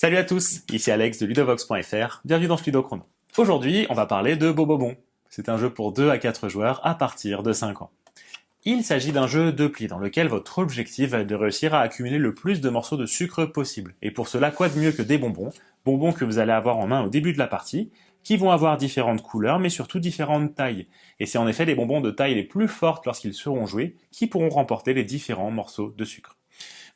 Salut à tous, ici Alex de Ludovox.fr, bienvenue dans ce Ludochrono. Aujourd'hui, on va parler de Bobobon. C'est un jeu pour 2 à 4 joueurs à partir de 5 ans. Il s'agit d'un jeu de pli dans lequel votre objectif va être de réussir à accumuler le plus de morceaux de sucre possible. Et pour cela, quoi de mieux que des bonbons que vous allez avoir en main au début de la partie, qui vont avoir différentes couleurs, mais surtout différentes tailles. Et c'est en effet les bonbons de taille les plus fortes lorsqu'ils seront joués qui pourront remporter les différents morceaux de sucre.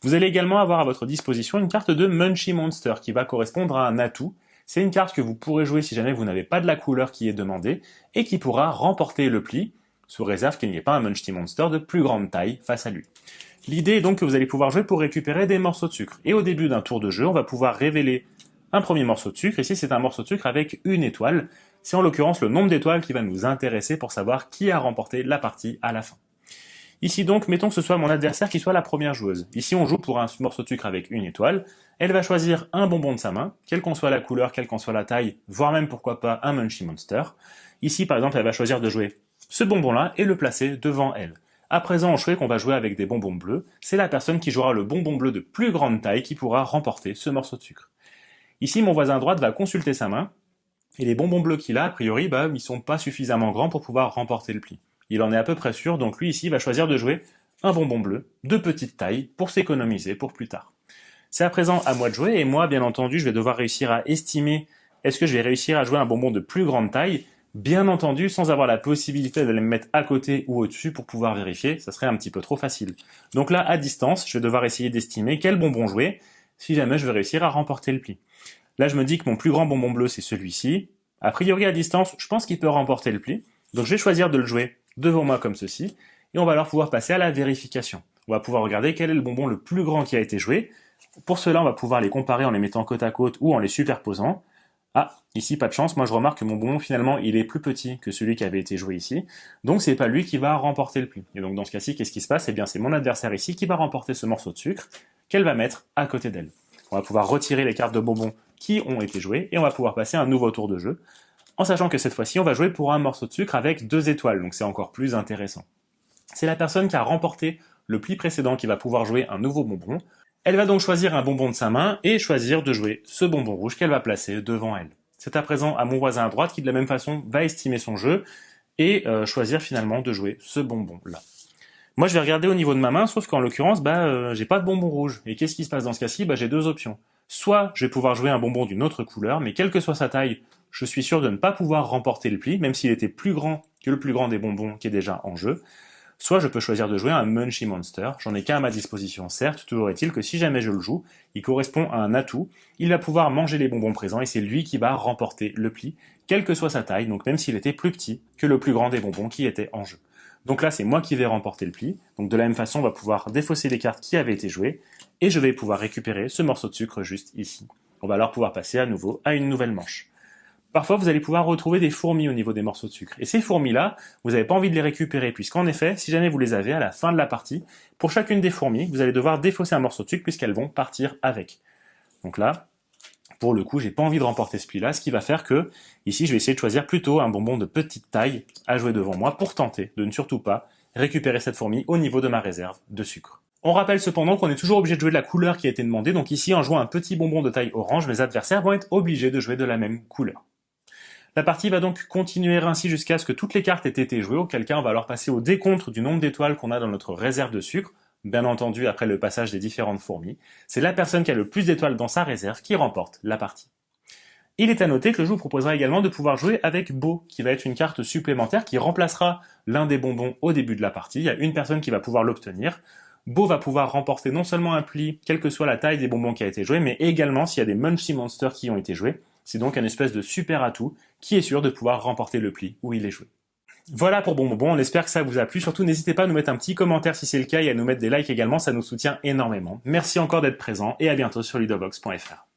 Vous allez également avoir à votre disposition une carte de Munchie Monster qui va correspondre à un atout. C'est une carte que vous pourrez jouer si jamais vous n'avez pas de la couleur qui est demandée et qui pourra remporter le pli, sous réserve qu'il n'y ait pas un Munchie Monster de plus grande taille face à lui. L'idée est donc que vous allez pouvoir jouer pour récupérer des morceaux de sucre. Et au début d'un tour de jeu, on va pouvoir révéler un premier morceau de sucre. Ici, c'est un morceau de sucre avec une étoile. C'est en l'occurrence le nombre d'étoiles qui va nous intéresser pour savoir qui a remporté la partie à la fin. Ici donc, mettons que ce soit mon adversaire qui soit la première joueuse. Ici, on joue pour un morceau de sucre avec une étoile. Elle va choisir un bonbon de sa main, quelle qu'en soit la couleur, quelle qu'en soit la taille, voire même pourquoi pas un Munchie Monster. Ici, par exemple, elle va choisir de jouer ce bonbon-là et le placer devant elle. À présent, on choisit qu'on va jouer avec des bonbons bleus. C'est la personne qui jouera le bonbon bleu de plus grande taille qui pourra remporter ce morceau de sucre. Ici, mon voisin à droite va consulter sa main, et les bonbons bleus qu'il a, a priori, ils sont pas suffisamment grands pour pouvoir remporter le pli. Il en est à peu près sûr, donc lui ici va choisir de jouer un bonbon bleu de petite taille pour s'économiser pour plus tard. C'est à présent à moi de jouer, et moi, bien entendu, je vais devoir réussir à estimer est-ce que je vais réussir à jouer un bonbon de plus grande taille, bien entendu sans avoir la possibilité de les mettre à côté ou au-dessus pour pouvoir vérifier, ça serait un petit peu trop facile. Donc là, à distance, je vais devoir essayer d'estimer quel bonbon jouer, si jamais je veux réussir à remporter le pli. Là, je me dis que mon plus grand bonbon bleu, c'est celui-ci. A priori, à distance, je pense qu'il peut remporter le pli, donc je vais choisir de le jouer devant moi comme ceci, et on va alors pouvoir passer à la vérification. On va pouvoir regarder quel est le bonbon le plus grand qui a été joué. Pour cela, on va pouvoir les comparer en les mettant côte à côte ou en les superposant. Ah, ici, pas de chance, moi je remarque que mon bonbon, finalement, il est plus petit que celui qui avait été joué ici, donc c'est pas lui qui va remporter le pli. Et donc dans ce cas-ci, qu'est-ce qui se passe? Eh bien, c'est mon adversaire ici qui va remporter ce morceau de sucre qu'elle va mettre à côté d'elle. On va pouvoir retirer les cartes de bonbons qui ont été jouées, et on va pouvoir passer à un nouveau tour de jeu, en sachant que cette fois-ci, on va jouer pour un morceau de sucre avec 2 étoiles, donc c'est encore plus intéressant. C'est la personne qui a remporté le pli précédent qui va pouvoir jouer un nouveau bonbon. Elle va donc choisir un bonbon de sa main et choisir de jouer ce bonbon rouge qu'elle va placer devant elle. C'est à présent à mon voisin à droite qui de la même façon va estimer son jeu et choisir finalement de jouer ce bonbon-là. Moi je vais regarder au niveau de ma main, sauf qu'en l'occurrence, j'ai pas de bonbon rouge. Et qu'est-ce qui se passe dans ce cas-ci? J'ai 2 options. Soit je vais pouvoir jouer un bonbon d'une autre couleur, mais quelle que soit sa taille, je suis sûr de ne pas pouvoir remporter le pli, même s'il était plus grand que le plus grand des bonbons qui est déjà en jeu. Soit je peux choisir de jouer un Munchie Monster, j'en ai qu'un à ma disposition certes, toujours est-il que si jamais je le joue, il correspond à un atout, il va pouvoir manger les bonbons présents et c'est lui qui va remporter le pli, quelle que soit sa taille, donc même s'il était plus petit que le plus grand des bonbons qui étaient en jeu. Donc là c'est moi qui vais remporter le pli, donc de la même façon on va pouvoir défausser les cartes qui avaient été jouées, et je vais pouvoir récupérer ce morceau de sucre juste ici. On va alors pouvoir passer à nouveau à une nouvelle manche. Parfois, vous allez pouvoir retrouver des fourmis au niveau des morceaux de sucre. Et ces fourmis-là, vous n'avez pas envie de les récupérer, puisqu'en effet, si jamais vous les avez à la fin de la partie, pour chacune des fourmis, vous allez devoir défausser un morceau de sucre puisqu'elles vont partir avec. Donc là, pour le coup, j'ai pas envie de remporter ce pli-là, ce qui va faire que, ici, je vais essayer de choisir plutôt un bonbon de petite taille à jouer devant moi pour tenter de ne surtout pas récupérer cette fourmi au niveau de ma réserve de sucre. On rappelle cependant qu'on est toujours obligé de jouer de la couleur qui a été demandée, donc ici, en jouant un petit bonbon de taille orange, mes adversaires vont être obligés de jouer de la même couleur. La partie va donc continuer ainsi jusqu'à ce que toutes les cartes aient été jouées, auquel cas on va alors passer au décompte du nombre d'étoiles qu'on a dans notre réserve de sucre, bien entendu après le passage des différentes fourmis. C'est la personne qui a le plus d'étoiles dans sa réserve qui remporte la partie. Il est à noter que le jeu vous proposera également de pouvoir jouer avec Beau, qui va être une carte supplémentaire qui remplacera l'un des bonbons au début de la partie. Il y a une personne qui va pouvoir l'obtenir. Beau va pouvoir remporter non seulement un pli, quelle que soit la taille des bonbons qui a été joué, mais également s'il y a des Munchie Monsters qui ont été joués. C'est donc un espèce de super atout qui est sûr de pouvoir remporter le pli où il est joué. Voilà pour Bonbon, on espère que ça vous a plu. Surtout, n'hésitez pas à nous mettre un petit commentaire si c'est le cas et à nous mettre des likes également, ça nous soutient énormément. Merci encore d'être présent et à bientôt sur ludovox.fr.